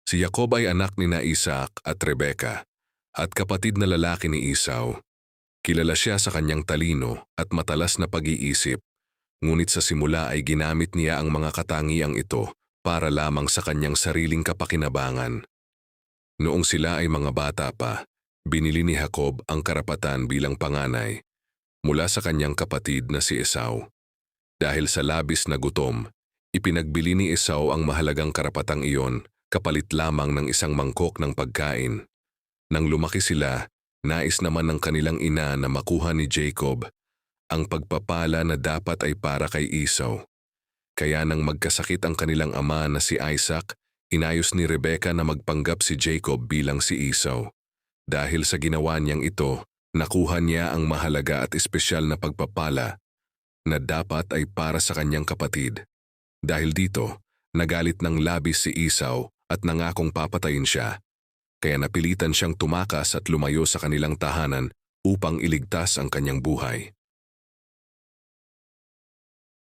Si Jacob ay anak ni Isaac at Rebeka, at kapatid na lalaki ni Esau. Kilala siya sa kanyang talino at matalas na pag-iisip, ngunit sa simula ay ginamit niya ang mga katangiang ito para lamang sa kanyang sariling kapakinabangan. Noong sila ay mga bata pa, binili ni Jacob ang karapatan bilang panganay mula sa kanyang kapatid na si Esau. Dahil sa labis na gutom, ipinagbili ni Esau ang mahalagang karapatang iyon kapalit lamang ng isang mangkok ng pagkain. Nang lumaki sila, nais naman ng kanilang ina na makuha ni Jacob ang pagpapala na dapat ay para kay Esau. Kaya nang magkasakit ang kanilang ama na si Isaac, inayos ni Rebeka na magpanggap si Jacob bilang si Esau. Dahil sa ginawa niyang ito, nakuha niya ang mahalaga at espesyal na pagpapala na dapat ay para sa kanyang kapatid. Dahil dito, nagalit ng labis si Esau at nangakong papatayin siya. Kaya napilitan siyang tumakas at lumayo sa kanilang tahanan upang iligtas ang kanyang buhay.